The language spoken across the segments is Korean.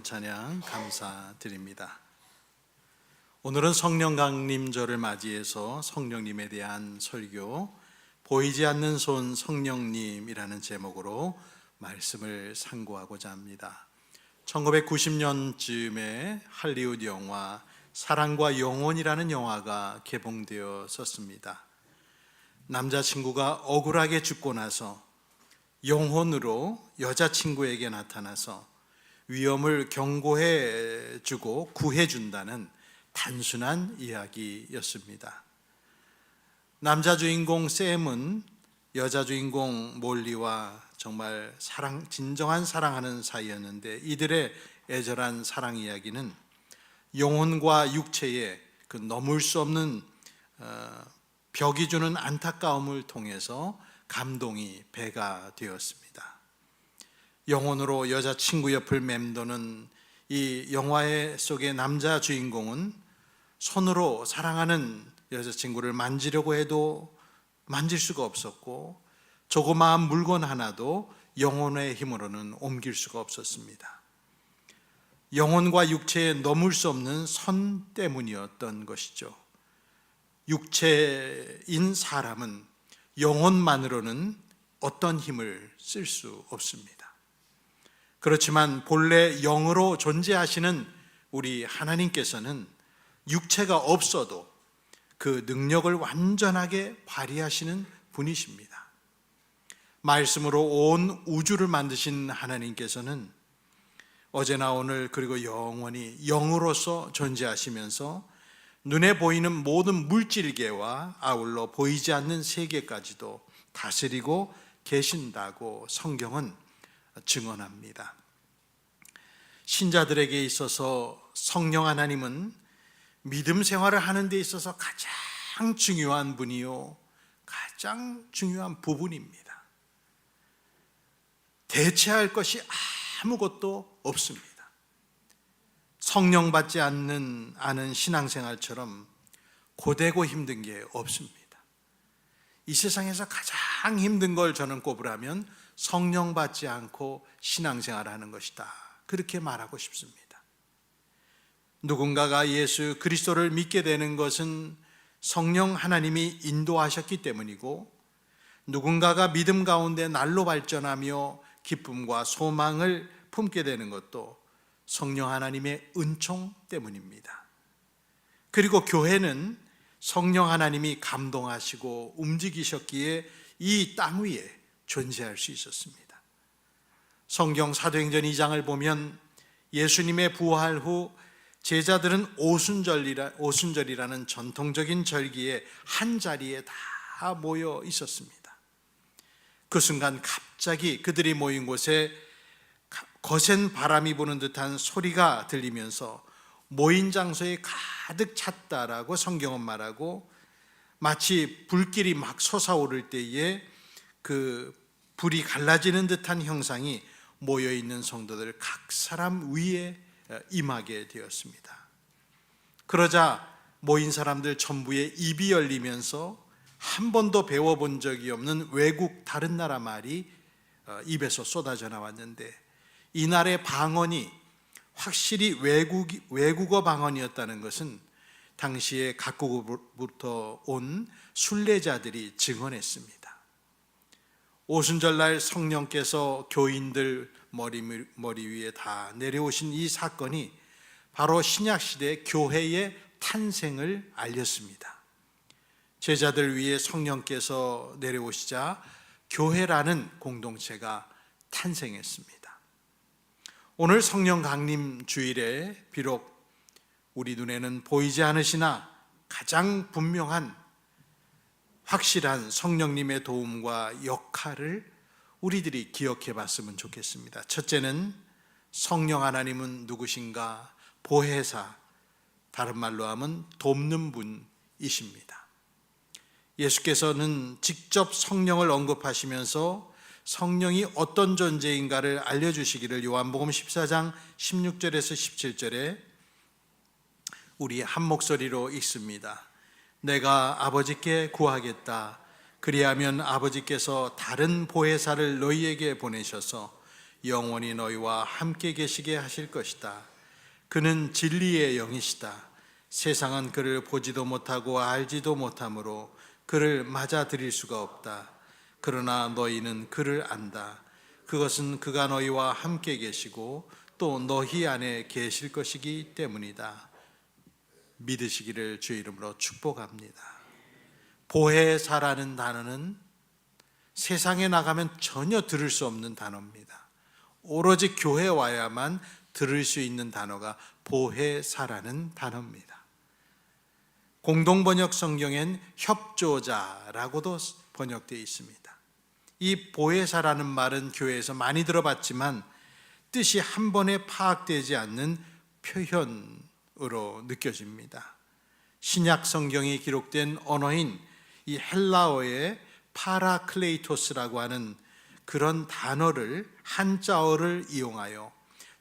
놀라운 찬양 감사드립니다. 오늘은 성령 강림절을 맞이해서 성령님에 대한 설교, 보이지 않는 손 성령님이라는 제목으로 말씀을 상고하고자 합니다. 1990년쯤에 할리우드 영화 사랑과 영혼이라는 영화가 개봉되었었습니다. 남자친구가 억울하게 죽고 나서 영혼으로 여자친구에게 나타나서 위험을 경고해주고 구해준다는 단순한 이야기였습니다. 남자 주인공 샘은 여자 주인공 몰리와 정말 진정한 사랑하는 사이였는데, 이들의 애절한 사랑 이야기는 영혼과 육체의 그 넘을 수 없는 벽이 주는 안타까움을 통해서 감동이 배가 되었습니다. 영혼으로 여자친구 옆을 맴도는 이 영화의 속의 남자 주인공은 손으로 사랑하는 여자친구를 만지려고 해도 만질 수가 없었고, 조그마한 물건 하나도 영혼의 힘으로는 옮길 수가 없었습니다. 영혼과 육체에 넘을 수 없는 선 때문이었던 것이죠. 육체인 사람은 영혼만으로는 어떤 힘을 쓸 수 없습니다. 그렇지만 본래 영으로 존재하시는 우리 하나님께서는 육체가 없어도 그 능력을 완전하게 발휘하시는 분이십니다. 말씀으로 온 우주를 만드신 하나님께서는 어제나 오늘 그리고 영원히 영으로서 존재하시면서 눈에 보이는 모든 물질계와 아울러 보이지 않는 세계까지도 다스리고 계신다고 성경은 증언합니다. 신자들에게 있어서 성령 하나님은 믿음 생활을 하는 데 있어서 가장 중요한 분이요, 가장 중요한 부분입니다. 대체할 것이 아무것도 없습니다. 성령 받지 않는 신앙생활처럼 고되고 힘든 게 없습니다. 이 세상에서 가장 힘든 걸 저는 꼽으라면 성령 받지 않고 신앙생활을 하는 것이다, 그렇게 말하고 싶습니다. 누군가가 예수 그리스도를 믿게 되는 것은 성령 하나님이 인도하셨기 때문이고, 누군가가 믿음 가운데 날로 발전하며 기쁨과 소망을 품게 되는 것도 성령 하나님의 은총 때문입니다. 그리고 교회는 성령 하나님이 감동하시고 움직이셨기에 이 땅 위에 존재할 수 있었습니다. 성경 사도행전 2장을 보면 예수님의 부활 후 제자들은 오순절이라는 전통적인 절기에 한 자리에 다 모여 있었습니다. 그 순간 갑자기 그들이 모인 곳에 거센 바람이 부는 듯한 소리가 들리면서 모인 장소에 가득 찼다라고 성경은 말하고, 마치 불길이 막 솟아오를 때에 그 불이 갈라지는 듯한 형상이 모여있는 성도들 각 사람 위에 임하게 되었습니다. 그러자 모인 사람들 전부의 입이 열리면서 한 번도 배워본 적이 없는 외국 다른 나라 말이 입에서 쏟아져 나왔는데, 이날의 방언이 확실히 외국어 방언이었다는 것은 당시에 각국으로부터 온 순례자들이 증언했습니다. 오순절날 성령께서 교인들 머리 위에 다 내려오신 이 사건이 바로 신약시대 교회의 탄생을 알렸습니다. 제자들 위에 성령께서 내려오시자 교회라는 공동체가 탄생했습니다. 오늘 성령 강림 주일에 비록 우리 눈에는 보이지 않으시나 가장 분명한 확실한 성령님의 도움과 역할을 우리들이 기억해 봤으면 좋겠습니다. 첫째는 성령 하나님은 누구신가? 보혜사, 다른 말로 하면 돕는 분이십니다. 예수께서는 직접 성령을 언급하시면서 성령이 어떤 존재인가를 알려주시기를 요한복음 14장 16절에서 17절에 우리 한 목소리로 읽습니다. 내가 아버지께 구하겠다. 그리하면 아버지께서 다른 보혜사를 너희에게 보내셔서 영원히 너희와 함께 계시게 하실 것이다. 그는 진리의 영이시다. 세상은 그를 보지도 못하고 알지도 못하므로 그를 맞아들일 수가 없다. 그러나 너희는 그를 안다. 그것은 그가 너희와 함께 계시고 또 너희 안에 계실 것이기 때문이다. 믿으시기를 주의 이름으로 축복합니다. 보혜사라는 단어는 세상에 나가면 전혀 들을 수 없는 단어입니다. 오로지 교회에 와야만 들을 수 있는 단어가 보혜사라는 단어입니다. 공동번역 성경엔 협조자라고도 번역되어 있습니다. 이 보혜사라는 말은 교회에서 많이 들어봤지만 뜻이 한 번에 파악되지 않는 표현으로 느껴집니다. 신약 성경이 기록된 언어인 이 헬라어의 파라클레이토스라고 하는 그런 단어를, 한자어를 이용하여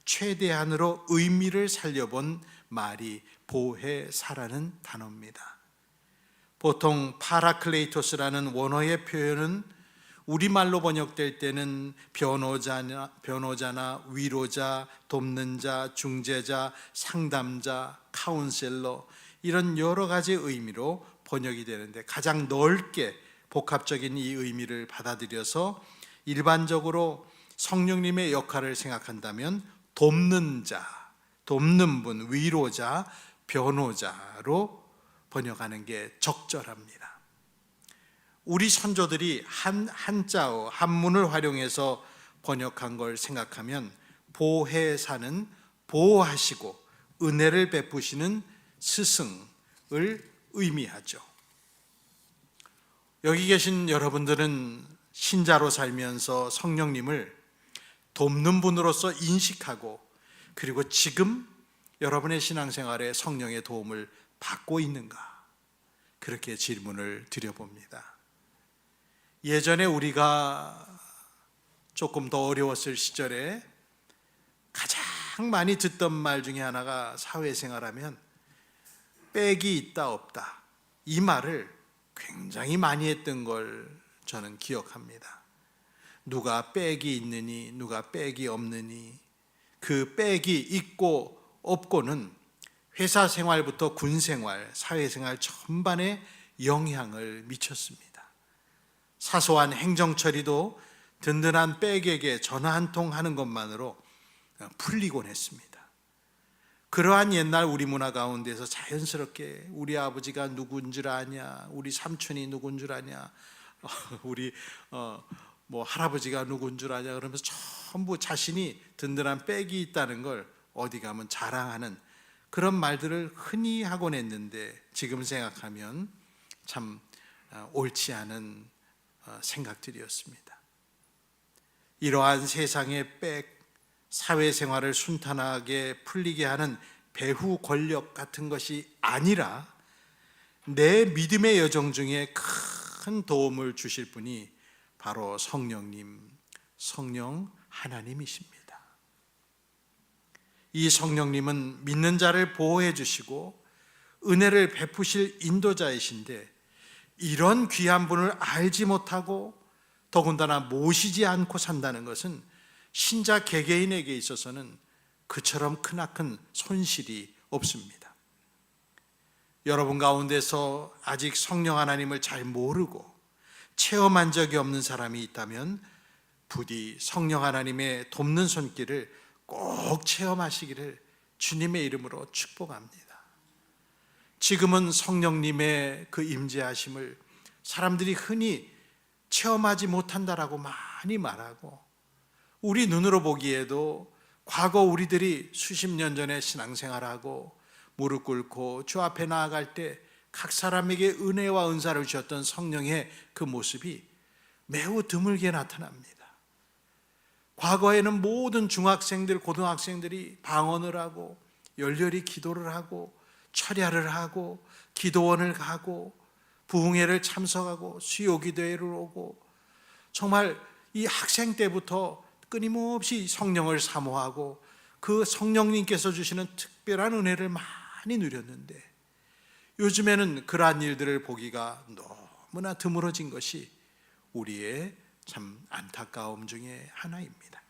최대한으로 의미를 살려본 말이 보혜사라는 단어입니다. 보통 파라클레이토스라는 원어의 표현은 우리말로 번역될 때는 변호자나 위로자, 돕는 자, 중재자, 상담자, 카운셀러, 이런 여러 가지 의미로 번역이 되는데, 가장 넓게 복합적인 이 의미를 받아들여서 일반적으로 성령님의 역할을 생각한다면 돕는 자, 돕는 분, 위로자, 변호자로 번역하는 게 적절합니다. 우리 선조들이 한자어, 한문을 활용해서 번역한 걸 생각하면 보혜사는 보호하시고 은혜를 베푸시는 스승을 의미하죠. 여기 계신 여러분들은 신자로 살면서 성령님을 돕는 분으로서 인식하고, 그리고 지금 여러분의 신앙생활에 성령의 도움을 받고 있는가? 그렇게 질문을 드려봅니다. 예전에 우리가 조금 더 어려웠을 시절에 가장 많이 듣던 말 중에 하나가, 사회생활하면 빽이 있다 없다, 이 말을 굉장히 많이 했던 걸 저는 기억합니다. 누가 빽이 있느니 누가 빽이 없느니, 그 빽이 있고 없고는 회사 생활부터 군 생활, 사회생활 전반에 영향을 미쳤습니다. 사소한 행정 처리도 든든한 빽에게 전화 한 통 하는 것만으로 풀리곤 했습니다. 그러한 옛날 우리 문화 가운데서 자연스럽게 우리 아버지가 누군 줄 아냐, 우리 삼촌이 누군 줄 아냐, 우리 할아버지가 누군 줄 아냐, 그러면서 전부 자신이 든든한 빽이 있다는 걸 어디 가면 자랑하는 그런 말들을 흔히 하곤 했는데, 지금 생각하면 참 옳지 않은 생각들이었습니다. 이러한 세상의 빽, 사회생활을 순탄하게 풀리게 하는 배후 권력 같은 것이 아니라 내 믿음의 여정 중에 큰 도움을 주실 분이 바로 성령님, 성령 하나님이십니다. 이 성령님은 믿는 자를 보호해 주시고 은혜를 베푸실 인도자이신데, 이런 귀한 분을 알지 못하고 더군다나 모시지 않고 산다는 것은 신자 개개인에게 있어서는 그처럼 크나큰 손실이 없습니다. 여러분 가운데서 아직 성령 하나님을 잘 모르고 체험한 적이 없는 사람이 있다면 부디 성령 하나님의 돕는 손길을 꼭 체험하시기를 주님의 이름으로 축복합니다. 지금은 성령님의 그 임재하심을 사람들이 흔히 체험하지 못한다라고 많이 말하고, 우리 눈으로 보기에도 과거 우리들이 수십 년 전에 신앙생활하고 무릎 꿇고 주 앞에 나아갈 때 각 사람에게 은혜와 은사를 주셨던 성령의 그 모습이 매우 드물게 나타납니다. 과거에는 모든 중학생들, 고등학생들이 방언을 하고 열렬히 기도를 하고 철야를 하고 기도원을 가고 부흥회를 참석하고 수요기도회를 오고, 정말 이 학생 때부터 끊임없이 성령을 사모하고 그 성령님께서 주시는 특별한 은혜를 많이 누렸는데, 요즘에는 그러한 일들을 보기가 너무나 드물어진 것이 우리의 참 안타까움 중에 하나입니다.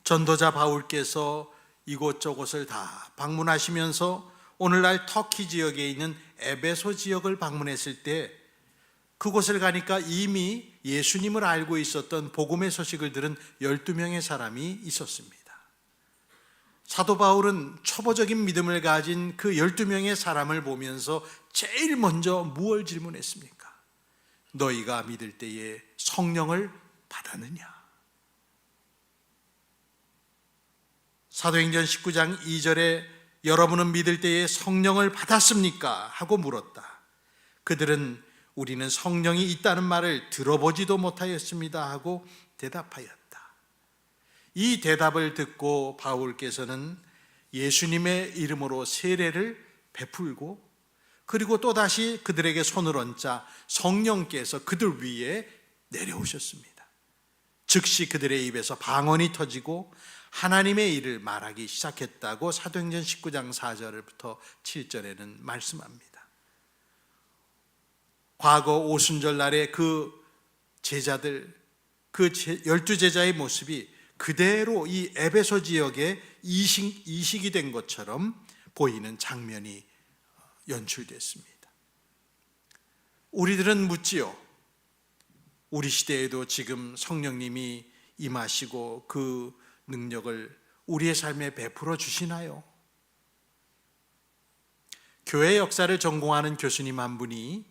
전도자 바울께서 이곳저곳을 다 방문하시면서 오늘날 터키 지역에 있는 에베소 지역을 방문했을 때 그곳을 가니까 이미 예수님을 알고 있었던 복음의 소식을 들은 12명의 사람이 있었습니다. 사도 바울은 초보적인 믿음을 가진 그 12명의 사람을 보면서 제일 먼저 무엇을 질문했습니까? 너희가 믿을 때에 성령을 받았느냐? 사도행전 19장 2절에 여러분은 믿을 때에 성령을 받았습니까? 하고 물었다. 그들은 우리는 성령이 있다는 말을 들어보지도 못하였습니다 하고 대답하였다. 이 대답을 듣고 바울께서는 예수님의 이름으로 세례를 베풀고 그리고 또다시 그들에게 손을 얹자 성령께서 그들 위에 내려오셨습니다. 즉시 그들의 입에서 방언이 터지고 하나님의 일을 말하기 시작했다고 사도행전 19장 4절부터 7절에는 말씀합니다. 과거 오순절 날에 그 제자들, 그 12제자의 모습이 그대로 이 에베소 지역에 이식이 된 것처럼 보이는 장면이 연출됐습니다. 우리들은 묻지요. 우리 시대에도 지금 성령님이 임하시고 그 능력을 우리의 삶에 베풀어 주시나요? 교회 역사를 전공하는 교수님 한 분이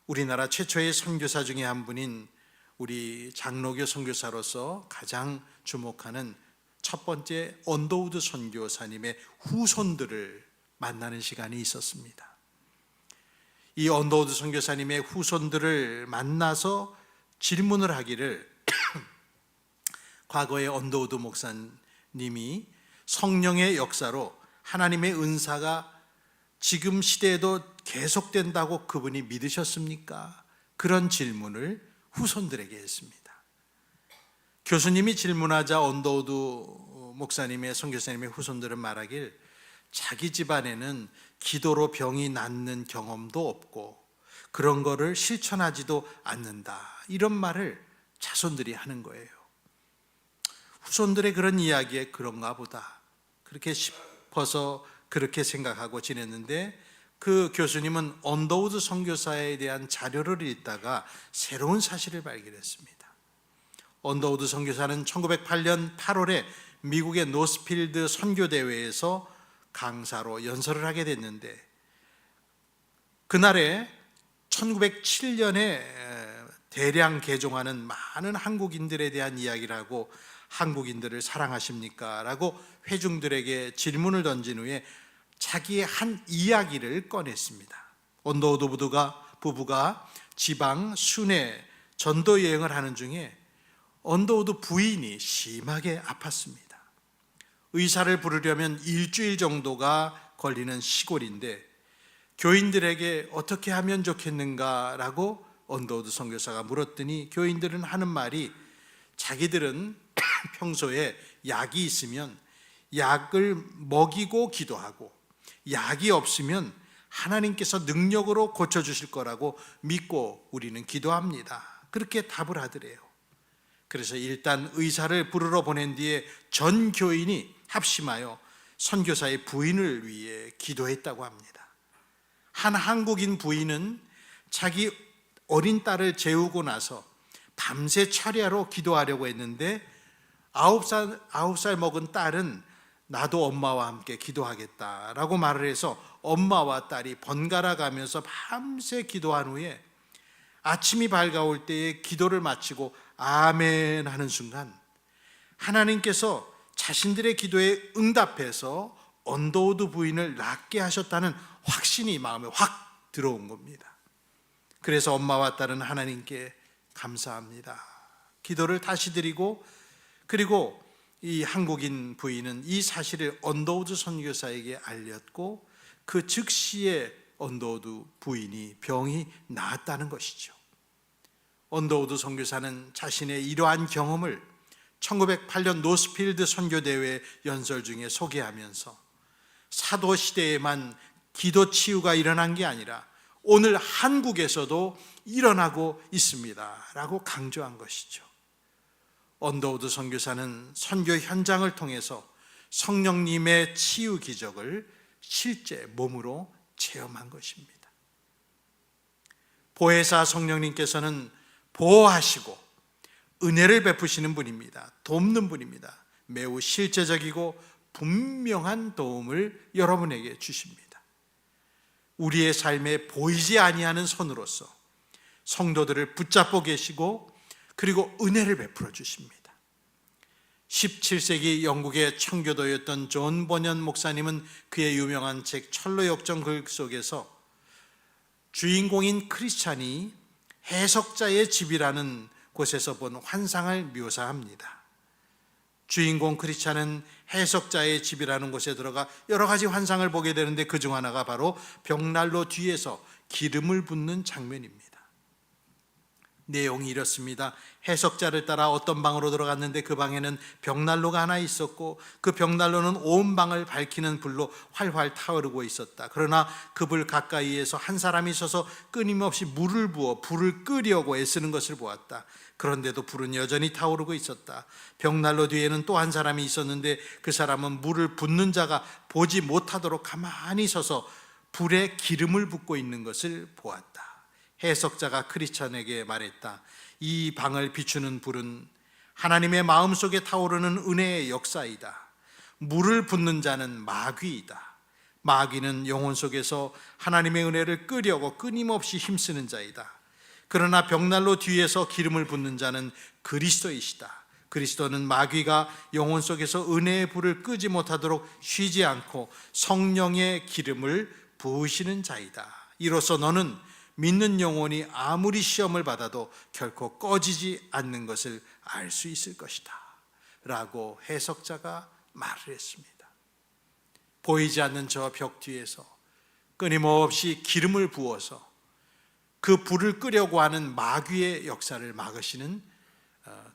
우리나라 최초의 선교사 중에 한 분인 우리 장로교 선교사로서 가장 주목하는 첫 번째 언더우드 선교사님의 후손들을 만나는 시간이 있었습니다. 이 언더우드 선교사님의 후손들을 만나서 질문을 하기를 과거의 언더우드 목사님이 성령의 역사로 하나님의 은사가 지금 시대에도 계속된다고 그분이 믿으셨습니까? 그런 질문을 후손들에게 했습니다. 교수님이 질문하자 언더우드 목사님의 선교사님의 후손들은 말하길 자기 집안에는 기도로 병이 낫는 경험도 없고 그런 거를 실천하지도 않는다, 이런 말을 자손들이 하는 거예요. 후손들의 그런 이야기에 그런가 보다 그렇게 싶어서 그렇게 생각하고 지냈는데 그 교수님은 언더우드 선교사에 대한 자료를 읽다가 새로운 사실을 발견했습니다. 언더우드 선교사는 1908년 8월에 미국의 노스필드 선교대회에서 강사로 연설을 하게 됐는데 그날에 1907년에 대량 개종하는 많은 한국인들에 대한 이야기를 하고 한국인들을 사랑하십니까? 라고 회중들에게 질문을 던진 후에 자기의 한 이야기를 꺼냈습니다. 언더우드 부부가 지방 순회 전도 여행을 하는 중에 언더우드 부인이 심하게 아팠습니다. 의사를 부르려면 일주일 정도가 걸리는 시골인데 교인들에게 어떻게 하면 좋겠는가라고 언더우드 선교사가 물었더니 교인들은 하는 말이 자기들은 평소에 약이 있으면 약을 먹이고 기도하고 약이 없으면 하나님께서 능력으로 고쳐주실 거라고 믿고 우리는 기도합니다. 그렇게 답을 하더래요. 그래서 일단 의사를 부르러 보낸 뒤에 전 교인이 합심하여 선교사의 부인을 위해 기도했다고 합니다. 한 한국인 부인은 자기 어린 딸을 재우고 나서 밤새 철야로 기도하려고 했는데 9살 먹은 딸은 나도 엄마와 함께 기도하겠다라고 말을 해서 엄마와 딸이 번갈아 가면서 밤새 기도한 후에 아침이 밝아올 때에 기도를 마치고 아멘 하는 순간 하나님께서 자신들의 기도에 응답해서 언더우드 부인을 낫게 하셨다는 확신이 마음에 확 들어온 겁니다. 그래서 엄마와 딸은 하나님께 감사합니다, 기도를 다시 드리고 그리고 이 한국인 부인은 이 사실을 언더우드 선교사에게 알렸고 그 즉시에 언더우드 부인이 병이 나았다는 것이죠. 언더우드 선교사는 자신의 이러한 경험을 1908년 노스필드 선교대회 연설 중에 소개하면서 사도 시대에만 기도 치유가 일어난 게 아니라 오늘 한국에서도 일어나고 있습니다 라고 강조한 것이죠. 언더우드 선교사는 선교 현장을 통해서 성령님의 치유 기적을 실제 몸으로 체험한 것입니다. 보혜사 성령님께서는 보호하시고 은혜를 베푸시는 분입니다. 돕는 분입니다. 매우 실제적이고 분명한 도움을 여러분에게 주십니다. 우리의 삶에 보이지 아니하는 손으로서 성도들을 붙잡고 계시고 그리고 은혜를 베풀어 주십니다. 17세기 영국의 청교도였던 존 버년 목사님은 그의 유명한 책 철로 역정 글 속에서 주인공인 크리스찬이 해석자의 집이라는 곳에서 본 환상을 묘사합니다. 주인공 크리스찬은 해석자의 집이라는 곳에 들어가 여러 가지 환상을 보게 되는데 그중 하나가 바로 벽난로 뒤에서 기름을 붓는 장면입니다. 내용이 이렇습니다. 해석자를 따라 어떤 방으로 들어갔는데 그 방에는 벽난로가 하나 있었고 그 벽난로는 온 방을 밝히는 불로 활활 타오르고 있었다. 그러나 그 불 가까이에서 한 사람이 서서 끊임없이 물을 부어 불을 끄려고 애쓰는 것을 보았다. 그런데도 불은 여전히 타오르고 있었다. 벽난로 뒤에는 또 한 사람이 있었는데 그 사람은 물을 붓는 자가 보지 못하도록 가만히 서서 불에 기름을 붓고 있는 것을 보았다. 해석자가 크리스찬에게 말했다. 이 방을 비추는 불은 하나님의 마음속에 타오르는 은혜의 역사이다. 물을 붓는 자는 마귀이다. 마귀는 영혼 속에서 하나님의 은혜를 끄려고 끊임없이 힘쓰는 자이다. 그러나 벽난로 뒤에서 기름을 붓는 자는 그리스도이시다. 그리스도는 마귀가 영혼 속에서 은혜의 불을 끄지 못하도록 쉬지 않고 성령의 기름을 부으시는 자이다. 이로써 너는 믿는 영혼이 아무리 시험을 받아도 결코 꺼지지 않는 것을 알 수 있을 것이다 라고 해석자가 말을 했습니다. 보이지 않는 저 벽 뒤에서 끊임없이 기름을 부어서 그 불을 끄려고 하는 마귀의 역사를 막으시는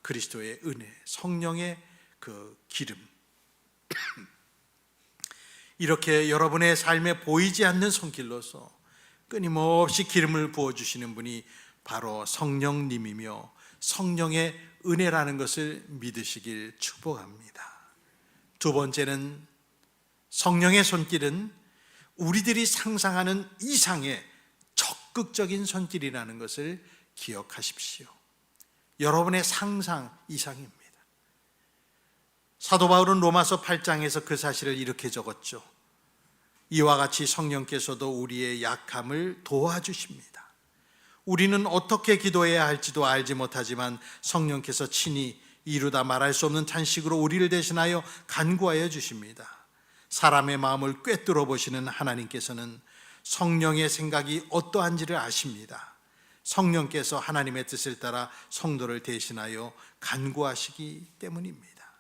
그리스도의 은혜, 성령의 그 기름, 이렇게 여러분의 삶에 보이지 않는 손길로서 끊임없이 기름을 부어주시는 분이 바로 성령님이며 성령의 은혜라는 것을 믿으시길 축복합니다. 두 번째는 성령의 손길은 우리들이 상상하는 이상의 적극적인 손길이라는 것을 기억하십시오. 여러분의 상상 이상입니다. 사도 바울은 로마서 8장에서 그 사실을 이렇게 적었죠. 이와 같이 성령께서도 우리의 약함을 도와주십니다. 우리는 어떻게 기도해야 할지도 알지 못하지만 성령께서 친히 이루다 말할 수 없는 탄식으로 우리를 대신하여 간구하여 주십니다. 사람의 마음을 꿰뚫어 보시는 하나님께서는 성령의 생각이 어떠한지를 아십니다. 성령께서 하나님의 뜻을 따라 성도를 대신하여 간구하시기 때문입니다.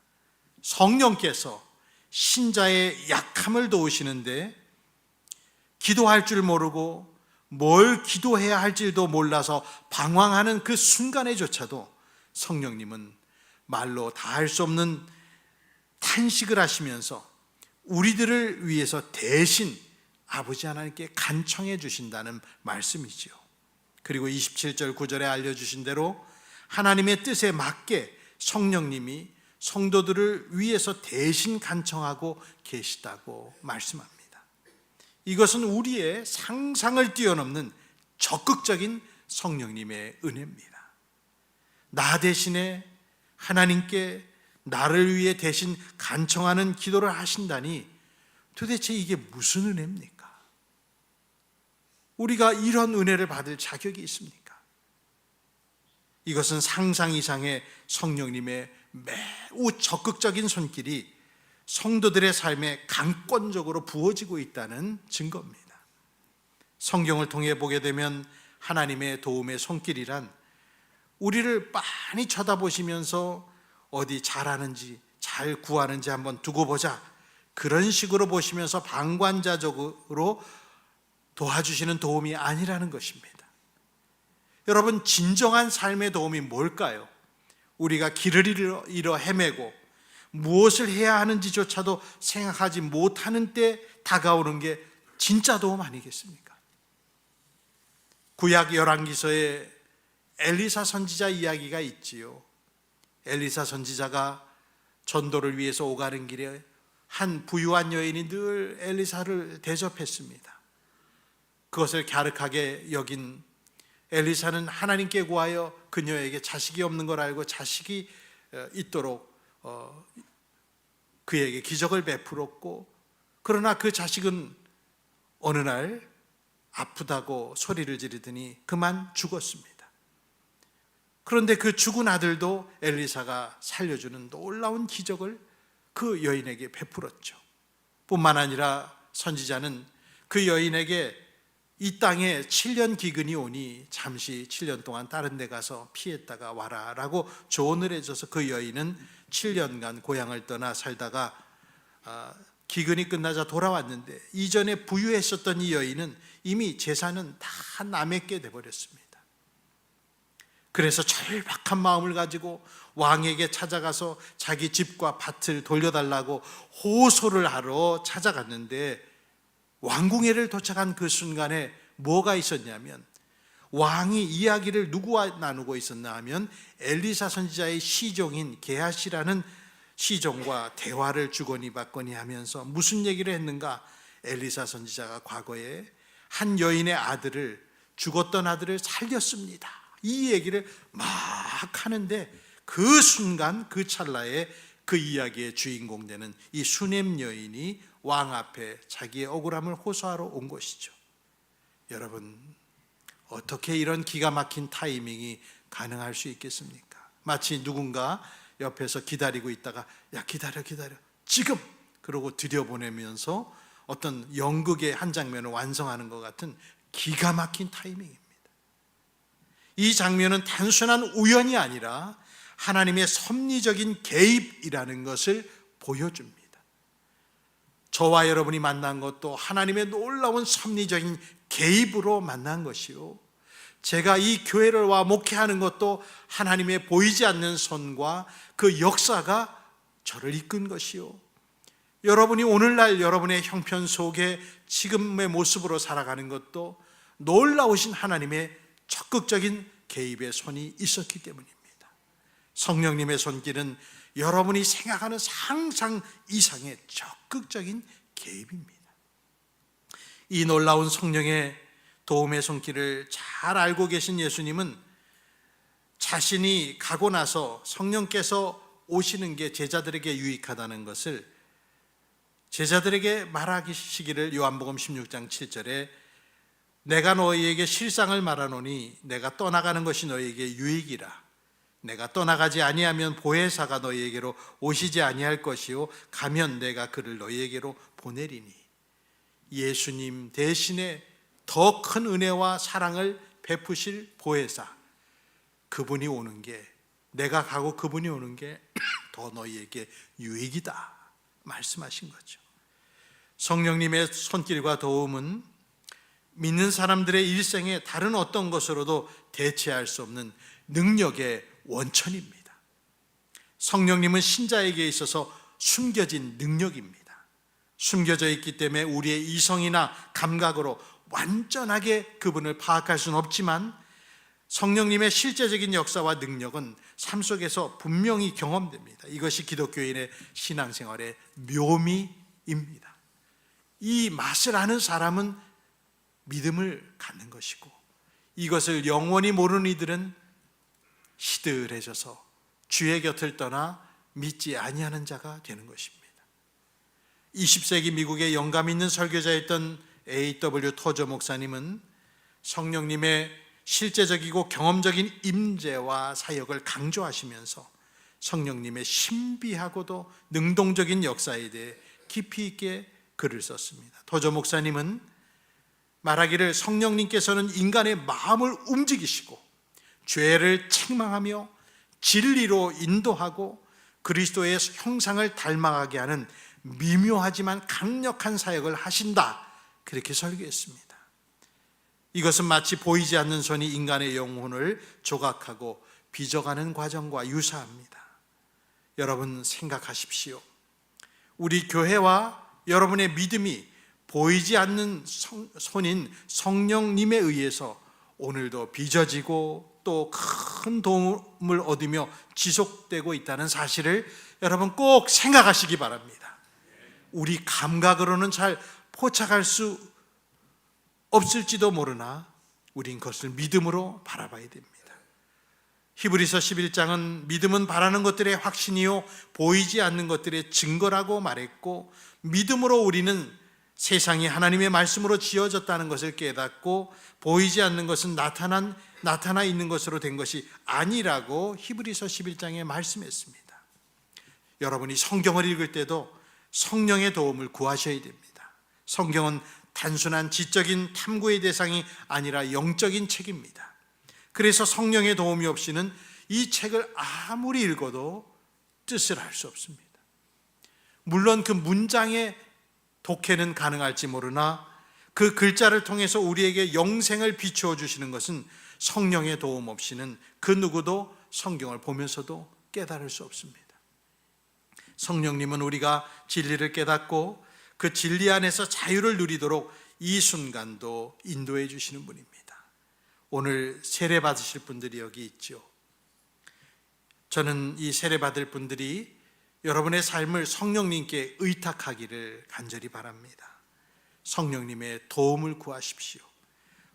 성령께서 신자의 약함을 도우시는데 기도할 줄 모르고 뭘 기도해야 할지도 몰라서 방황하는 그 순간에조차도 성령님은 말로 다 할 수 없는 탄식을 하시면서 우리들을 위해서 대신 아버지 하나님께 간청해 주신다는 말씀이지요. 그리고 27절 9절에 알려주신 대로 하나님의 뜻에 맞게 성령님이 성도들을 위해서 대신 간청하고 계시다고 말씀합니다. 이것은 우리의 상상을 뛰어넘는 적극적인 성령님의 은혜입니다. 나 대신에 하나님께 나를 위해 대신 간청하는 기도를 하신다니 도대체 이게 무슨 은혜입니까? 우리가 이런 은혜를 받을 자격이 있습니까? 이것은 상상 이상의 성령님의 매우 적극적인 손길이 성도들의 삶에 강권적으로 부어지고 있다는 증거입니다. 성경을 통해 보게 되면 하나님의 도움의 손길이란 우리를 빤히 쳐다보시면서 어디 잘하는지 잘 구하는지 한번 두고 보자, 그런 식으로 보시면서 방관자적으로 도와주시는 도움이 아니라는 것입니다. 여러분, 진정한 삶의 도움이 뭘까요? 우리가 길을 잃어 헤매고 무엇을 해야 하는지조차도 생각하지 못하는 때 다가오는 게 진짜 도움 아니겠습니까? 구약 열왕기서에 엘리사 선지자 이야기가 있지요. 엘리사 선지자가 전도를 위해서 오가는 길에 한 부유한 여인이 늘 엘리사를 대접했습니다. 그것을 갸륵하게 여긴 엘리사는 하나님께 구하여 그녀에게 자식이 없는 걸 알고 자식이 있도록 그에게 기적을 베풀었고, 그러나 그 자식은 어느 날 아프다고 소리를 지르더니 그만 죽었습니다. 그런데 그 죽은 아들도 엘리사가 살려주는 놀라운 기적을 그 여인에게 베풀었죠. 뿐만 아니라 선지자는 그 여인에게 이 땅에 7년 기근이 오니 잠시 7년 동안 다른 데 가서 피했다가 와라 라고 조언을 해줘서 그 여인은 7년간 고향을 떠나 살다가 기근이 끝나자 돌아왔는데, 이전에 부유했었던 이 여인은 이미 재산은 다 남에게 돼버렸습니다. 그래서 절박한 마음을 가지고 왕에게 찾아가서 자기 집과 밭을 돌려달라고 호소를 하러 찾아갔는데, 왕궁에를 도착한 그 순간에 뭐가 있었냐면, 왕이 이야기를 누구와 나누고 있었나 하면 엘리사 선지자의 시종인 게하시라는 시종과 대화를 주거니 받거니 하면서 무슨 얘기를 했는가? 엘리사 선지자가 과거에 한 여인의 아들을, 죽었던 아들을 살렸습니다, 이 얘기를 막 하는데, 그 순간 그 찰나에 그 이야기의 주인공 되는 이 수넴 여인이 왕 앞에 자기의 억울함을 호소하러 온 것이죠. 여러분, 어떻게 이런 기가 막힌 타이밍이 가능할 수 있겠습니까? 마치 누군가 옆에서 기다리고 있다가 야 기다려 지금, 그러고 들여보내면서 어떤 연극의 한 장면을 완성하는 것 같은 기가 막힌 타이밍입니다. 이 장면은 단순한 우연이 아니라 하나님의 섭리적인 개입이라는 것을 보여줍니다. 저와 여러분이 만난 것도 하나님의 놀라운 섭리적인 개입으로 만난 것이요, 제가 이 교회를 와 목회하는 것도 하나님의 보이지 않는 손과 그 역사가 저를 이끈 것이요, 여러분이 오늘날 여러분의 형편 속에 지금의 모습으로 살아가는 것도 놀라우신 하나님의 적극적인 개입의 손이 있었기 때문입니다. 성령님의 손길은 여러분이 생각하는 상상 이상의 적극적인 개입입니다. 이 놀라운 성령의 도움의 손길을 잘 알고 계신 예수님은 자신이 가고 나서 성령께서 오시는 게 제자들에게 유익하다는 것을 제자들에게 말하시기를 요한복음 16장 7절에 내가 너희에게 실상을 말하노니 내가 떠나가는 것이 너희에게 유익이라. 내가 떠나가지 아니하면 보혜사가 너희에게로 오시지 아니할 것이요 가면 내가 그를 너희에게로 보내리니. 예수님 대신에 더 큰 은혜와 사랑을 베푸실 보혜사, 그분이 오는 게, 내가 가고 그분이 오는 게 더 너희에게 유익이다 말씀하신 거죠. 성령님의 손길과 도움은 믿는 사람들의 일생에 다른 어떤 것으로도 대체할 수 없는 능력의 원천입니다. 성령님은 신자에게 있어서 숨겨진 능력입니다. 숨겨져 있기 때문에 우리의 이성이나 감각으로 완전하게 그분을 파악할 수는 없지만, 성령님의 실제적인 역사와 능력은 삶 속에서 분명히 경험됩니다. 이것이 기독교인의 신앙생활의 묘미입니다. 이 맛을 아는 사람은 믿음을 갖는 것이고, 이것을 영원히 모르는 이들은 시들해져서 주의 곁을 떠나 믿지 아니하는 자가 되는 것입니다. 20세기 미국의 영감 있는 설교자였던 A.W. 토저 목사님은 성령님의 실제적이고 경험적인 임재와 사역을 강조하시면서 성령님의 신비하고도 능동적인 역사에 대해 깊이 있게 글을 썼습니다. 토저 목사님은 말하기를 성령님께서는 인간의 마음을 움직이시고 죄를 책망하며 진리로 인도하고 그리스도의 형상을 닮아가게 하는 미묘하지만 강력한 사역을 하신다, 그렇게 설교했습니다. 이것은 마치 보이지 않는 손이 인간의 영혼을 조각하고 빚어가는 과정과 유사합니다. 여러분 생각하십시오. 우리 교회와 여러분의 믿음이 보이지 않는 손인 성령님에 의해서 오늘도 빚어지고 또 큰 도움을 얻으며 지속되고 있다는 사실을 여러분 꼭 생각하시기 바랍니다. 우리 감각으로는 잘 포착할 수 없을지도 모르나 우린 그것을 믿음으로 바라봐야 됩니다. 히브리서 11장은 믿음은 바라는 것들의 확신이요 보이지 않는 것들의 증거라고 말했고, 믿음으로 우리는 세상이 하나님의 말씀으로 지어졌다는 것을 깨닫고 보이지 않는 것은 나타나 있는 것으로 된 것이 아니라고 히브리서 11장에 말씀했습니다. 여러분이 성경을 읽을 때도 성령의 도움을 구하셔야 됩니다. 성경은 단순한 지적인 탐구의 대상이 아니라 영적인 책입니다. 그래서 성령의 도움이 없이는 이 책을 아무리 읽어도 뜻을 알 수 없습니다. 물론 그 문장의 독해는 가능할지 모르나 그 글자를 통해서 우리에게 영생을 비추어 주시는 것은 성령의 도움 없이는 그 누구도 성경을 보면서도 깨달을 수 없습니다. 성령님은 우리가 진리를 깨닫고 그 진리 안에서 자유를 누리도록 이 순간도 인도해 주시는 분입니다. 오늘 세례 받으실 분들이 여기 있죠. 저는 이 세례 받을 분들이 여러분의 삶을 성령님께 의탁하기를 간절히 바랍니다. 성령님의 도움을 구하십시오.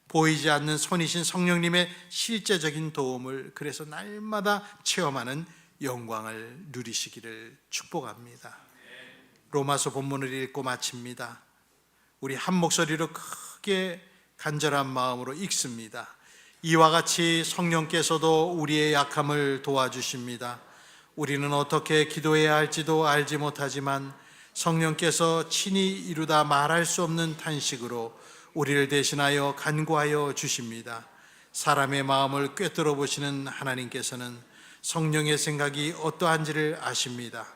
보이지 않는 손이신 성령님의 실제적인 도움을 그래서 날마다 체험하는 영광을 누리시기를 축복합니다. 로마서 본문을 읽고 마칩니다. 우리 한 목소리로 크게 간절한 마음으로 읽습니다. 이와 같이 성령께서도 우리의 약함을 도와주십니다. 우리는 어떻게 기도해야 할지도 알지 못하지만 성령께서 친히 이루다 말할 수 없는 탄식으로 우리를 대신하여 간구하여 주십니다. 사람의 마음을 꿰뚫어 보시는 하나님께서는 성령의 생각이 어떠한지를 아십니다.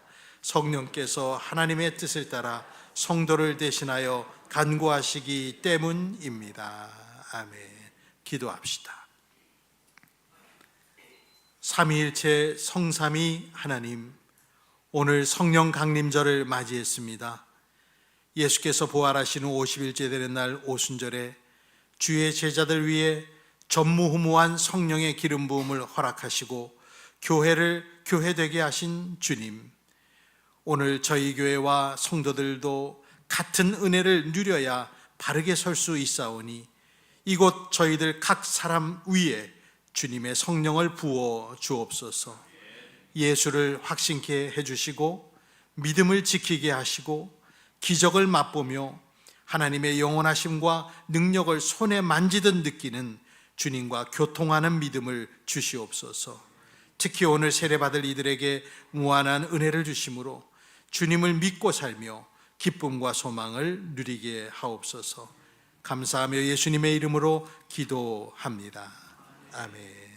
성령께서 하나님의 뜻을 따라 성도를 대신하여 간구하시기 때문입니다. 아멘. 기도합시다. 삼위일체 성삼위 하나님, 오늘 성령 강림절을 맞이했습니다. 예수께서 부활하신 후 50일째 되는 날 오순절에 주의 제자들 위해 전무후무한 성령의 기름 부음을 허락하시고 교회를 교회되게 하신 주님, 오늘 저희 교회와 성도들도 같은 은혜를 누려야 바르게 설 수 있사오니 이곳 저희들 각 사람 위에 주님의 성령을 부어 주옵소서. 예수를 확신케 해주시고 믿음을 지키게 하시고 기적을 맛보며 하나님의 영원하심과 능력을 손에 만지듯 느끼는 주님과 교통하는 믿음을 주시옵소서. 특히 오늘 세례받을 이들에게 무한한 은혜를 주심으로 주님을 믿고 살며 기쁨과 소망을 누리게 하옵소서. 감사하며 예수님의 이름으로 기도합니다. 아멘.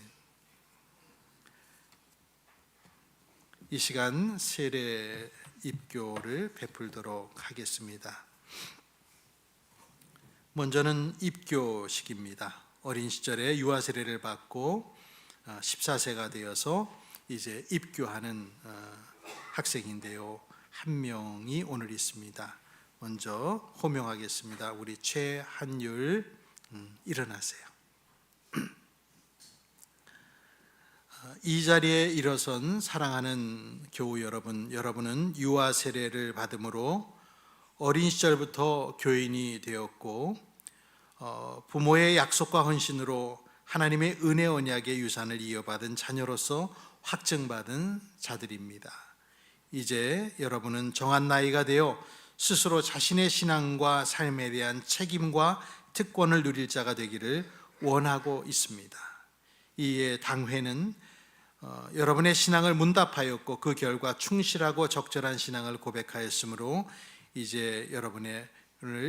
이 시간 세례 입교를 베풀도록 하겠습니다. 먼저는 입교식입니다. 어린 시절에 유아 세례를 받고 14세가 되어서 이제 입교하는 학생인데요. 한 명이 오늘 있습니다. 먼저 호명하겠습니다. 우리 최한율, 일어나세요. 이 자리에 일어선 사랑하는 교우 여러분, 여러분은 유아 세례를 받음으로 어린 시절부터 교인이 되었고 부모의 약속과 헌신으로 하나님의 은혜 언약의 유산을 이어받은 자녀로서 확증받은 자들입니다. 이제 여러분은 정한 나이가 되어 스스로 자신의 신앙과 삶에 대한 책임과 특권을 누릴 자가 되기를 원하고 있습니다. 이에 당회는 여러분의 신앙을 문답하였고 그 결과 충실하고 적절한 신앙을 고백하였으므로 이제 여러분을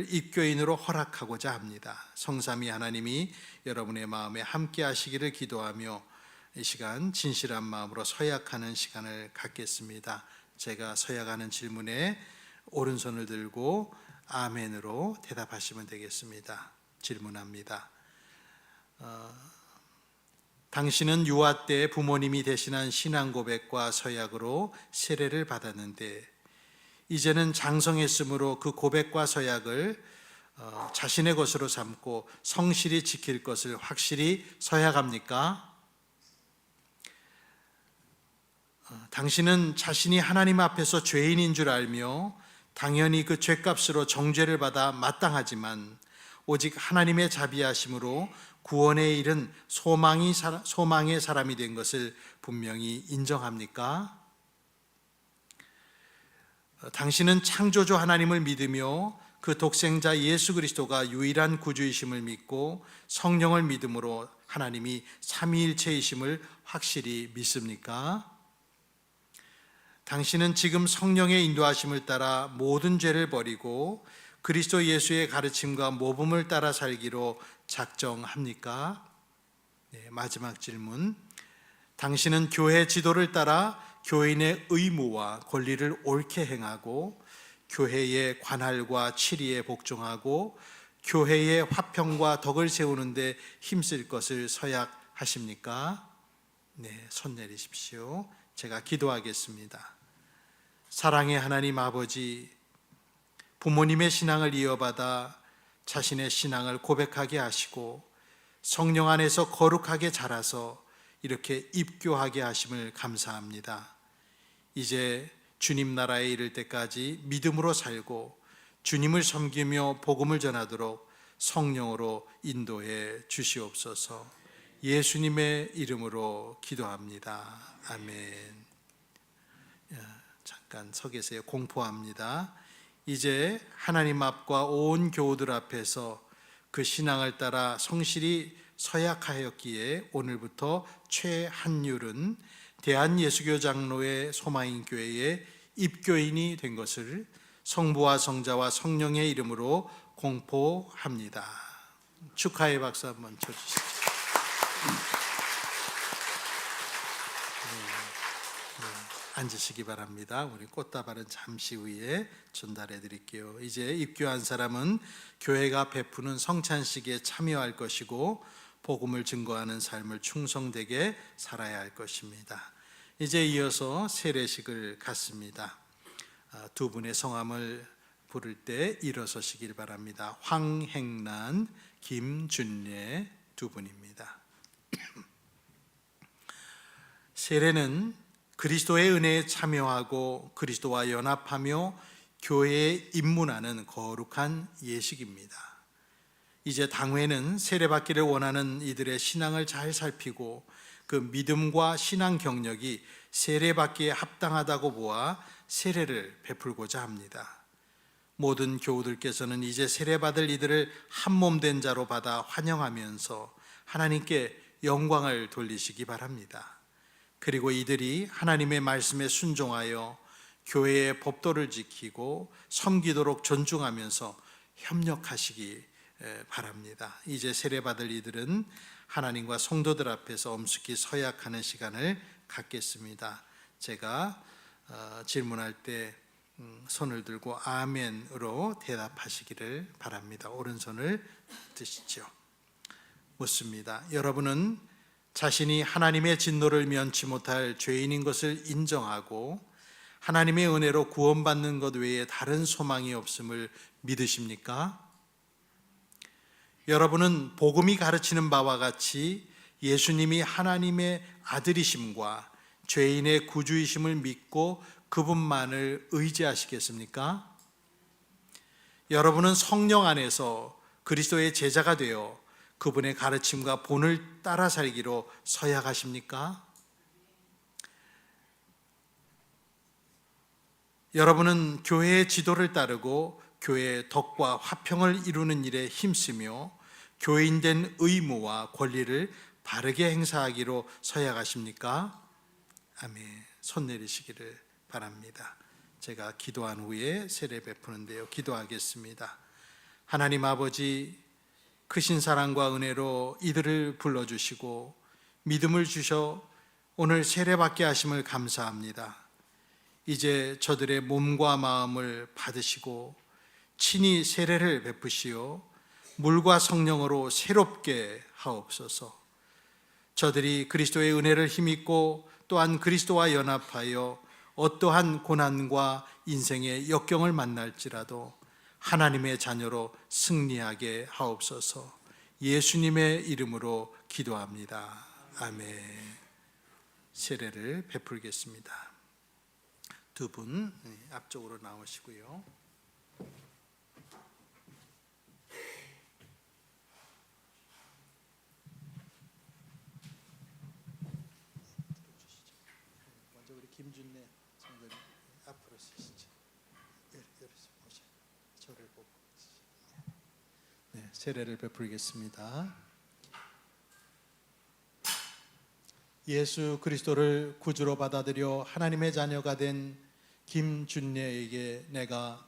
입교인으로 허락하고자 합니다. 성삼위 하나님이 여러분의 마음에 함께 하시기를 기도하며 이 시간 진실한 마음으로 서약하는 시간을 갖겠습니다. 제가 서약하는 질문에 오른손을 들고 아멘으로 대답하시면 되겠습니다. 질문합니다. 당신은 유아 때 부모님이 대신한 신앙 고백과 서약으로 세례를 받았는데 이제는 장성했으므로 그 고백과 서약을 자신의 것으로 삼고 성실히 지킬 것을 확실히 서약합니까? 당신은 자신이 하나님 앞에서 죄인인 줄 알며 당연히 그 죄값으로 정죄를 받아 마땅하지만 오직 하나님의 자비하심으로 구원에 이른 소망의 사람이 된 것을 분명히 인정합니까? 당신은 창조주 하나님을 믿으며 그 독생자 예수 그리스도가 유일한 구주이심을 믿고 성령을 믿음으로 하나님이 삼위일체이심을 확실히 믿습니까? 당신은 지금 성령의 인도하심을 따라 모든 죄를 버리고 그리스도 예수의 가르침과 모범을 따라 살기로 작정합니까? 네, 마지막 질문. 당신은 교회 지도를 따라 교인의 의무와 권리를 옳게 행하고 교회의 관할과 치리에 복종하고 교회의 화평과 덕을 세우는 데 힘쓸 것을 서약하십니까? 네, 손 내리십시오. 제가 기도하겠습니다. 사랑의 하나님 아버지, 부모님의 신앙을 이어받아 자신의 신앙을 고백하게 하시고 성령 안에서 거룩하게 자라서 이렇게 입교하게 하심을 감사합니다. 이제 주님 나라에 이를 때까지 믿음으로 살고 주님을 섬기며 복음을 전하도록 성령으로 인도해 주시옵소서. 예수님의 이름으로 기도합니다. 아멘. 잠깐 서 계세요. 공포합니다. 이제 하나님 앞과 온 교우들 앞에서 그 신앙을 따라 성실히 서약하였기에 오늘부터 최한율은 대한예수교 장로의 소망인교회의 입교인이 된 것을 성부와 성자와 성령의 이름으로 공포합니다. 축하의 박수 한번 쳐주시죠. 앉으시기 바랍니다. 우리 꽃다발은 잠시 후에 전달해 드릴게요. 이제 입교한 사람은 교회가 베푸는 성찬식에 참여할 것이고 복음을 증거하는 삶을 충성되게 살아야 할 것입니다. 이제 이어서 세례식을 갖습니다. 두 분의 성함을 부를 때 일어서시길 바랍니다. 황행란, 김준례 두 분입니다. 세례는 그리스도의 은혜에 참여하고 그리스도와 연합하며 교회에 입문하는 거룩한 예식입니다. 이제 당회는 세례받기를 원하는 이들의 신앙을 잘 살피고 그 믿음과 신앙 경력이 세례받기에 합당하다고 보아 세례를 베풀고자 합니다. 모든 교우들께서는 이제 세례받을 이들을 한몸된 자로 받아 환영하면서 하나님께 영광을 돌리시기 바랍니다. 그리고 이들이 하나님의 말씀에 순종하여 교회의 법도를 지키고 섬기도록 존중하면서 협력하시기 바랍니다. 이제 세례받을 이들은 하나님과 성도들 앞에서 엄숙히 서약하는 시간을 갖겠습니다. 제가 질문할 때 손을 들고 아멘으로 대답하시기를 바랍니다. 오른손을 드시죠. 묻습니다. 여러분은 자신이 하나님의 진노를 면치 못할 죄인인 것을 인정하고 하나님의 은혜로 구원받는 것 외에 다른 소망이 없음을 믿으십니까? 여러분은 복음이 가르치는 바와 같이 예수님이 하나님의 아들이심과 죄인의 구주이심을 믿고 그분만을 의지하시겠습니까? 여러분은 성령 안에서 그리스도의 제자가 되어 그분의 가르침과 본을 따라 살기로 서약하십니까? 여러분은 교회의 지도를 따르고 교회의 덕과 화평을 이루는 일에 힘쓰며 교인된 의무와 권리를 바르게 행사하기로 서약하십니까? 아멘. 손 내리시기를 바랍니다. 제가 기도한 후에 세례 베푸는데요. 기도하겠습니다. 하나님 아버지, 크신 사랑과 은혜로 이들을 불러주시고 믿음을 주셔 오늘 세례받게 하심을 감사합니다. 이제 저들의 몸과 마음을 받으시고 친히 세례를 베푸시어 물과 성령으로 새롭게 하옵소서. 저들이 그리스도의 은혜를 힘입고 또한 그리스도와 연합하여 어떠한 고난과 인생의 역경을 만날지라도 하나님의 자녀로 승리하게 하옵소서. 예수님의 이름으로 기도합니다. 아멘. 세례를 베풀겠습니다. 두 분 앞쪽으로 나오시고요. 먼저 우리 김준래 성도님 앞으로 서시죠. 저를 보고 세례를 베풀겠습니다. 예수 그리스도를 구주로 받아들여 하나님의 자녀가 된 김준례에게 내가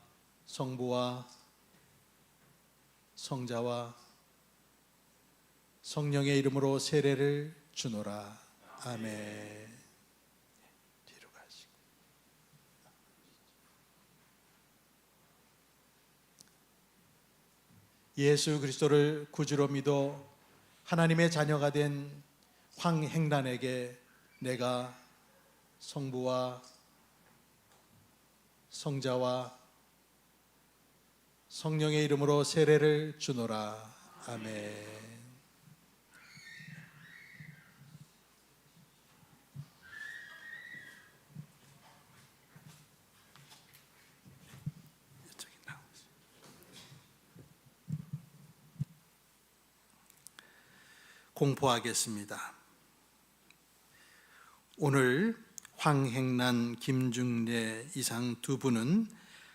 성부와 성자와 성령의 이름으로 세례를 주노라. 아멘. 뒤로 가시고. 예수 그리스도를 구주로 믿어 하나님의 자녀가 된 황행란에게 내가 성부와 성자와 성령의 이름으로 세례를 주노라. 아멘. 공포하겠습니다. 오늘 황행란, 김준례 이상 두 분은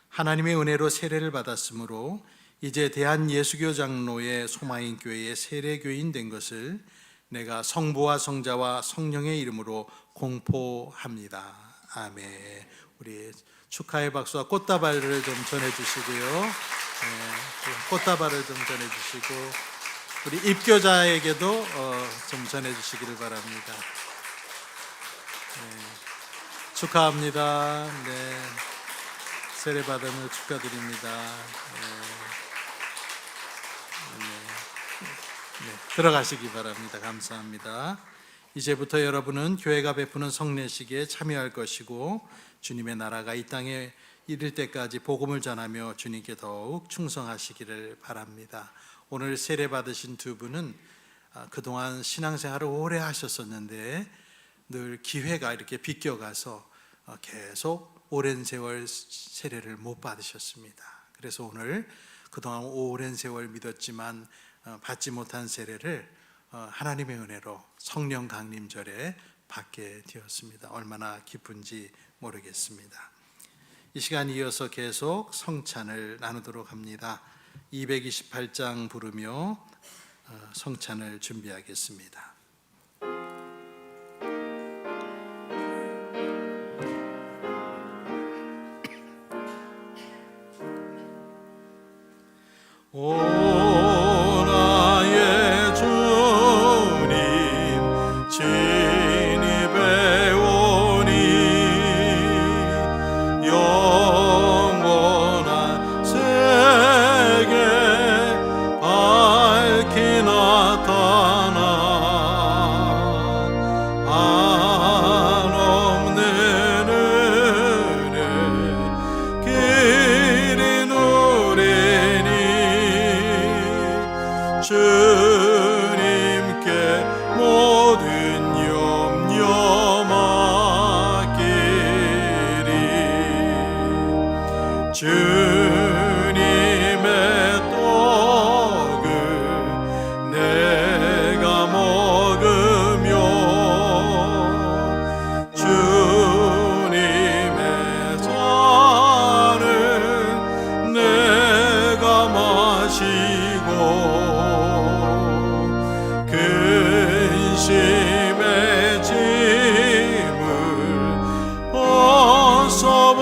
하나님의 은혜로 세례를 받았으므로 이제 대한예수교 장로의 소마인 교회의 세례교인 된 것을 내가 성부와 성자와 성령의 이름으로 공포합니다. 아멘. 우리 축하의 박수와 꽃다발을 좀 전해주시고요. 꽃다발을 좀 전해주시고 우리 입교자에게도 좀 전해주시기를 바랍니다. 축하합니다. 세례 받음을 축하드립니다. 들어가시기 바랍니다. 감사합니다. 이제부터 여러분은 교회가 베푸는 성례식에 참여할 것이고 주님의 나라가 이 땅에 이를 때까지 복음을 전하며 주님께 더욱 충성하시기를 바랍니다. 오늘 세례 받으신 두 분은 그동안 신앙생활을 오래 하셨었는데 늘 기회가 이렇게 비껴가서 계속 오랜 세월 세례를 못 받으셨습니다. 그래서 오늘 그동안 오랜 세월 믿었지만 받지 못한 세례를 하나님의 은혜로 성령 강림절에 받게 되었습니다. 얼마나 기쁜지 모르겠습니다. 이 시간 이어서 계속 성찬을 나누도록 합니다. 228장 부르며 성찬을 준비하겠습니다. 오 나의 주님 진입해 오니 영원한 세계 밝히 나타나 한없는 은혜 길이 누리니 주님께 모든 염려 맡기리 주님의 떡을 내가 먹으며 주님의 잔을 내가 마시고 근심의 짐을 벗어버리니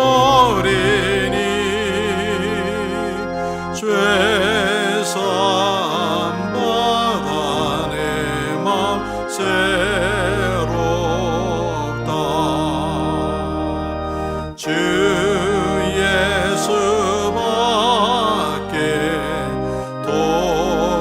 죄사함 받아 내 맘 새롭다 주 예수밖에 도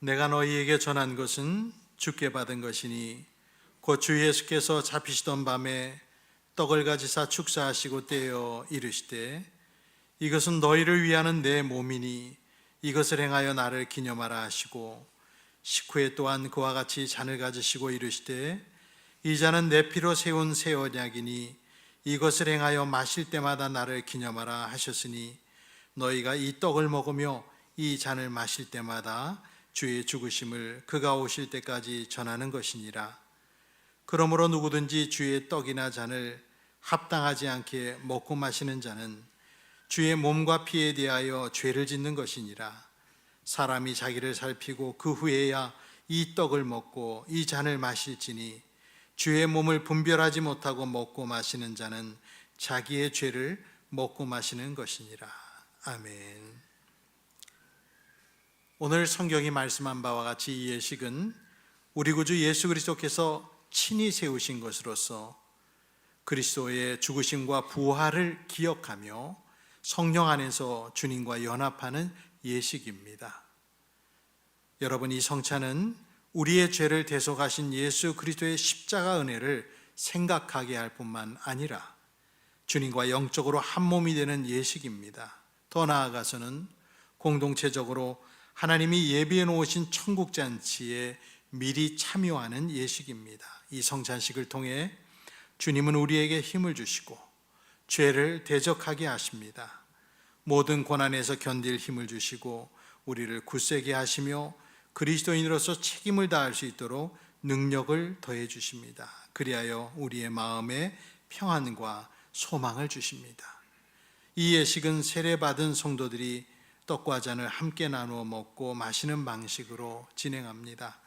내가 너희에게 전한 것은 주께 받은 것이니 곧 주 예수께서 잡히시던 밤에 떡을 가지사 축사하시고 떼어 이르시되 이것은 너희를 위하는 내 몸이니 이것을 행하여 나를 기념하라 하시고 식후에 또한 그와 같이 잔을 가지시고 이르시되 이 잔은 내 피로 세운 새 언약이니 이것을 행하여 마실 때마다 나를 기념하라 하셨으니 너희가 이 떡을 먹으며 이 잔을 마실 때마다 주의 죽으심을 그가 오실 때까지 전하는 것이니라. 그러므로 누구든지 주의 떡이나 잔을 합당하지 않게 먹고 마시는 자는 주의 몸과 피에 대하여 죄를 짓는 것이니라. 사람이 자기를 살피고 그 후에야 이 떡을 먹고 이 잔을 마실지니 주의 몸을 분별하지 못하고 먹고 마시는 자는 자기의 죄를 먹고 마시는 것이니라. 아멘. 오늘 성경이 말씀한 바와 같이 이 예식은 우리 구주 예수 그리스도께서 친히 세우신 것으로서 그리스도의 죽으심과 부활을 기억하며 성령 안에서 주님과 연합하는 예식입니다. 여러분, 이 성찬은 우리의 죄를 대속하신 예수 그리스도의 십자가 은혜를 생각하게 할 뿐만 아니라 주님과 영적으로 한 몸이 되는 예식입니다. 더 나아가서는 공동체적으로 하나님이 예비해 놓으신 천국 잔치에 미리 참여하는 예식입니다. 이 성찬식을 통해 주님은 우리에게 힘을 주시고 죄를 대적하게 하십니다. 모든 고난에서 견딜 힘을 주시고 우리를 굳세게 하시며 그리스도인으로서 책임을 다할 수 있도록 능력을 더해 주십니다. 그리하여 우리의 마음에 평안과 소망을 주십니다. 이 예식은 세례받은 성도들이 떡과 잔을 함께 나누어 먹고 마시는 방식으로 진행합니다.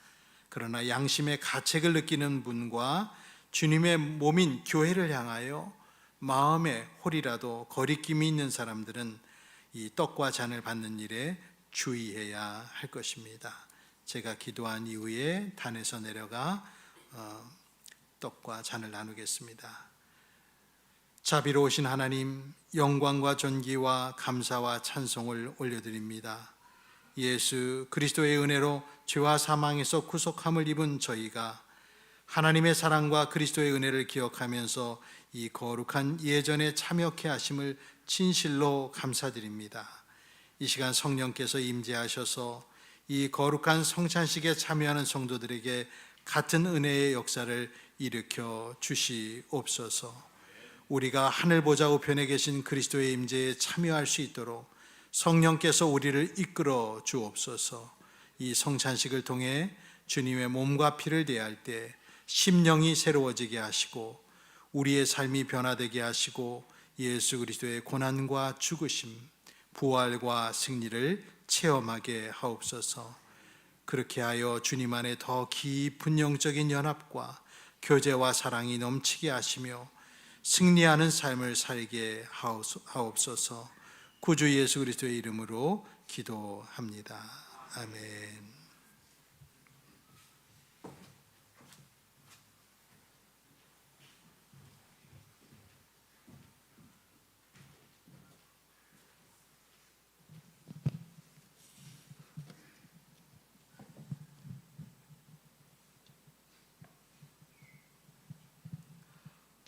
그러나 양심의 가책을 느끼는 분과 주님의 몸인 교회를 향하여 마음에 홀이라도 거리낌이 있는 사람들은 이 떡과 잔을 받는 일에 주의해야 할 것입니다. 제가 기도한 이후에 단에서 내려가 떡과 잔을 나누겠습니다. 자비로우신 하나님, 영광과 존귀와 감사와 찬송을 올려드립니다. 예수 그리스도의 은혜로 죄와 사망에서 구속함을 입은 저희가 하나님의 사랑과 그리스도의 은혜를 기억하면서 이 거룩한 예전에 참여케 하심을 진실로 감사드립니다. 이 시간 성령께서 임재하셔서 이 거룩한 성찬식에 참여하는 성도들에게 같은 은혜의 역사를 일으켜 주시옵소서. 우리가 하늘 보좌 우편에 계신 그리스도의 임재에 참여할 수 있도록 성령께서 우리를 이끌어 주옵소서. 이 성찬식을 통해 주님의 몸과 피를 대할 때 심령이 새로워지게 하시고 우리의 삶이 변화되게 하시고 예수 그리스도의 고난과 죽으심, 부활과 승리를 체험하게 하옵소서. 그렇게 하여 주님 안에 더 깊은 영적인 연합과 교제와 사랑이 넘치게 하시며 승리하는 삶을 살게 하옵소서. 구주 예수 그리스도의 이름으로 기도합니다. 아멘.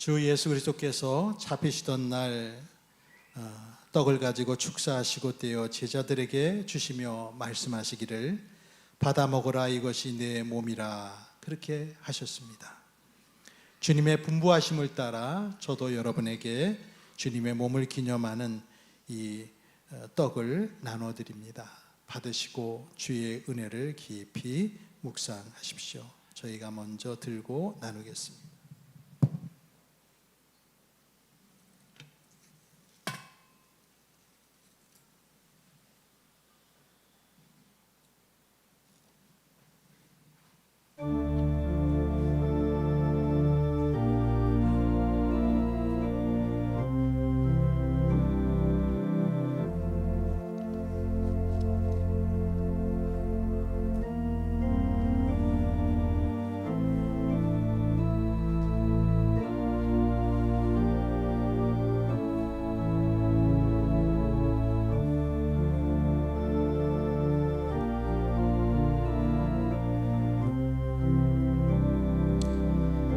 주 예수 그리스도께서 잡히시던 날 떡을 가지고 축사하시고 떼어 제자들에게 주시며 말씀하시기를 받아 먹으라 이것이 내 몸이라 그렇게 하셨습니다. 주님의 분부하심을 따라 저도 여러분에게 주님의 몸을 기념하는 이 떡을 나눠드립니다. 받으시고 주의 은혜를 깊이 묵상하십시오. 저희가 먼저 들고 나누겠습니다.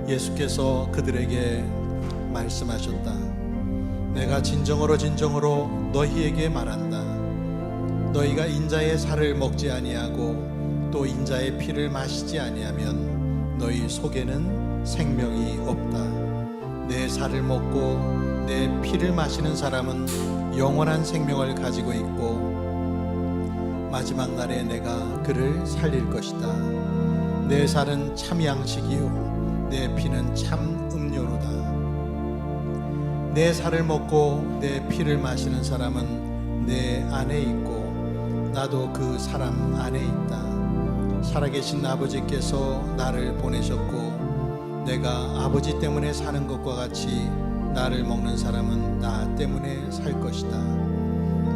예수께서 그들에게 말씀하셨다. 내가 진정으로 진정으로 너희에게 말한다. 너희가 인자의 살을 먹지 아니하고 또 인자의 피를 마시지 아니하면 너희 속에는 생명이 없다. 내 살을 먹고 내 피를 마시는 사람은 영원한 생명을 가지고 있고 마지막 날에 내가 그를 살릴 것이다. 내 살은 참 양식이요 내 피는 참 음료로다. 내 살을 먹고 내 피를 마시는 사람은 내 안에 있고 나도 그 사람 안에 있다. 살아계신 아버지께서 나를 보내셨고 내가 아버지 때문에 사는 것과 같이 나를 먹는 사람은 나 때문에 살 것이다.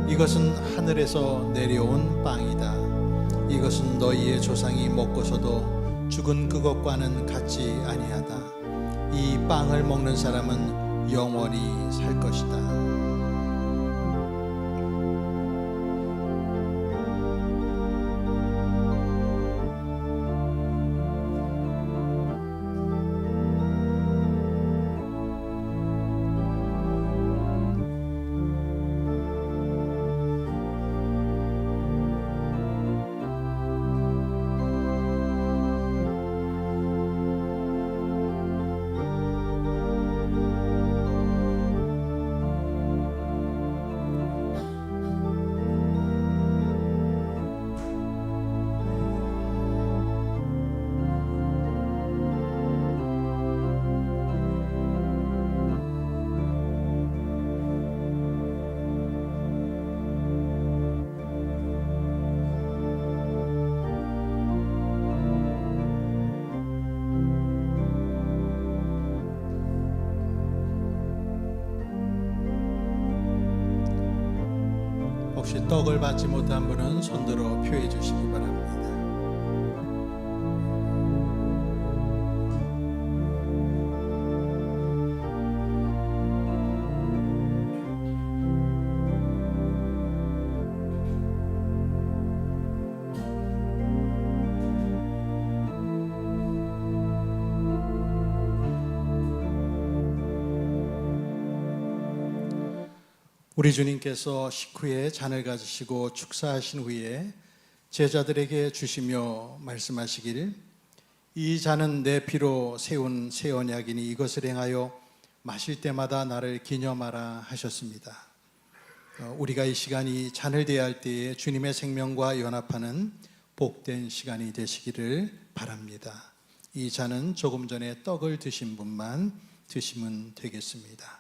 이것은 하늘에서 내려온 빵이다. 이것은 너희의 조상이 먹고서도 죽은 그것과는 같지 아니하다. 이 빵을 먹는 사람은 영원히 살 것이다. 혹시 떡을 받지 못한 분은 손들어 표해 주시기 바랍니다. 우리 주님께서 식후에 잔을 가지시고 축사하신 후에 제자들에게 주시며 말씀하시길 이 잔은 내 피로 세운 새 언약이니 이것을 행하여 마실 때마다 나를 기념하라 하셨습니다. 우리가 이 시간이 잔을 대할 때에 주님의 생명과 연합하는 복된 시간이 되시기를 바랍니다. 이 잔은 조금 전에 떡을 드신 분만 드시면 되겠습니다.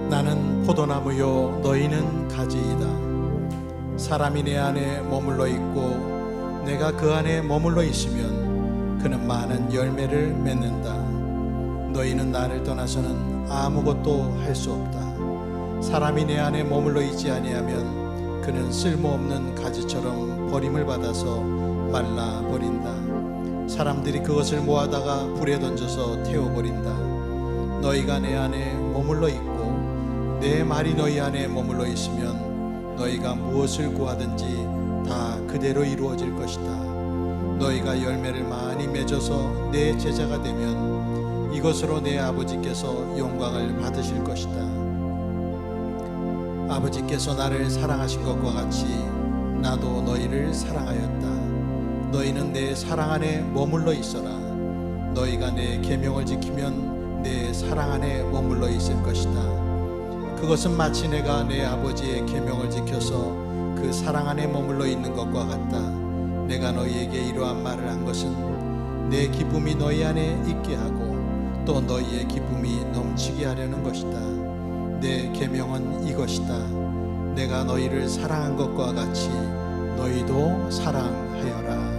나는 포도나무요 너희는 가지이다. 사람이 내 안에 머물러 있고 내가 그 안에 머물러 있으면 그는 많은 열매를 맺는다. 너희는 나를 떠나서는 아무것도 할 수 없다. 사람이 내 안에 머물러 있지 아니하면 그는 쓸모없는 가지처럼 버림을 받아서 말라버린다. 사람들이 그것을 모아다가 불에 던져서 태워버린다. 너희가 내 안에 머물러 있고 내 말이 너희 안에 머물러 있으면 너희가 무엇을 구하든지 다 그대로 이루어질 것이다. 너희가 열매를 많이 맺어서 내 제자가 되면 이것으로 내 아버지께서 영광을 받으실 것이다. 아버지께서 나를 사랑하신 것과 같이 나도 너희를 사랑하였다. 너희는 내 사랑 안에 머물러 있어라. 너희가 내 계명을 지키면 내 사랑 안에 머물러 있을 것이다. 그것은 마치 내가 내 아버지의 계명을 지켜서 그 사랑 안에 머물러 있는 것과 같다. 내가 너희에게 이러한 말을 한 것은 내 기쁨이 너희 안에 있게 하고 또 너희의 기쁨이 넘치게 하려는 것이다. 내 계명은 이것이다. 내가 너희를 사랑한 것과 같이 너희도 사랑하여라.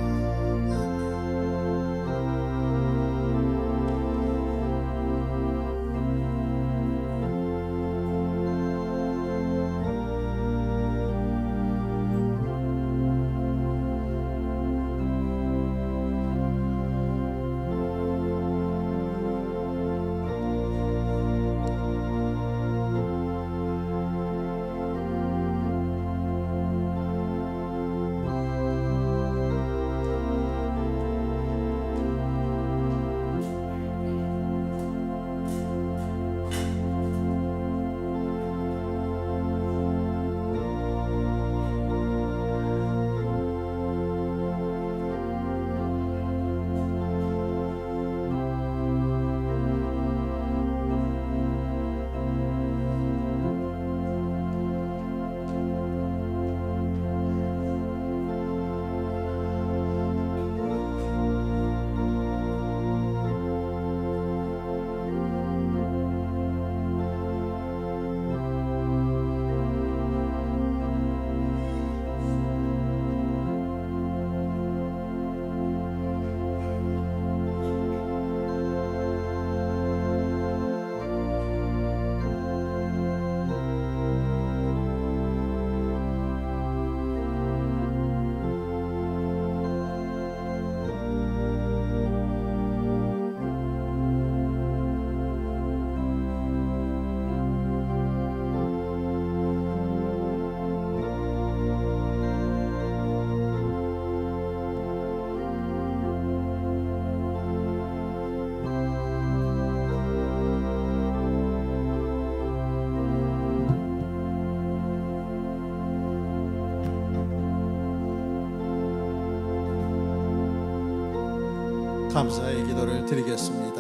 감사의 기도를 드리겠습니다.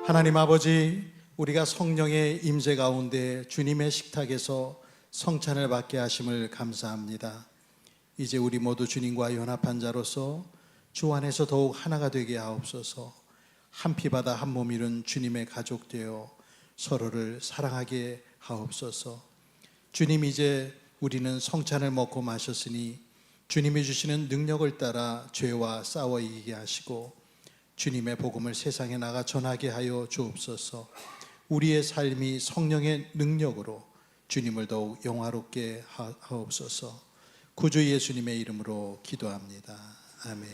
하나님 아버지, 우리가 성령의 임재 가운데 주님의 식탁에서 성찬을 받게 하심을 감사합니다. 이제 우리 모두 주님과 연합한 자로서 주 안에서 더욱 하나가 되게 하옵소서. 한 피바다 한 몸 이룬 주님의 가족 되어 서로를 사랑하게 하옵소서. 주님, 이제 우리는 성찬을 먹고 마셨으니 주님이 주시는 능력을 따라 죄와 싸워 이기게 하시고 주님의 복음을 세상에 나가 전하게 하여 주옵소서. 우리의 삶이 성령의 능력으로 주님을 더욱 영화롭게 하옵소서. 구주 예수님의 이름으로 기도합니다. 아멘.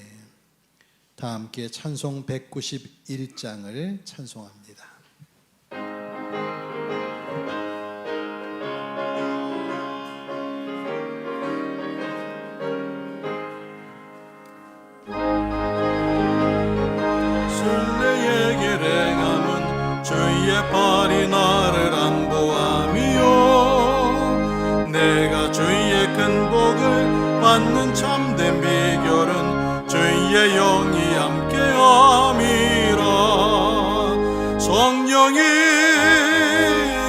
다 함께 찬송 191장을 찬송합니다. 발이 나를 안보함이요 내가 주의 큰 복을 받는 참된 비결은 주의 영이 함께함이라. 성령이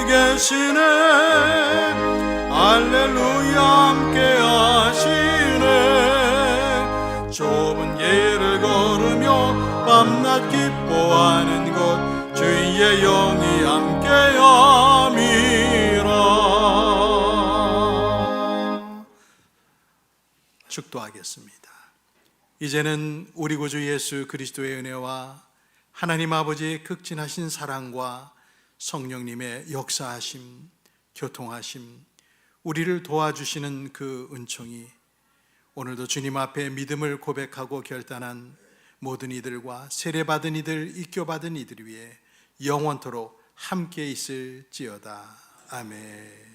계시네 할렐루야 함께하시네. 좁은 길을 걸으며 밤낮 기뻐하는 것 주의 영이 함께함이라. 축도하겠습니다. 이제는 우리 구주 예수 그리스도의 은혜와 하나님 아버지의 극진하신 사랑과 성령님의 역사하심, 교통하심, 우리를 도와주시는 그 은총이 오늘도 주님 앞에 믿음을 고백하고 결단한 모든 이들과 세례받은 이들, 입교받은 이들 위해 영원토록 함께 있을지어다. 아멘.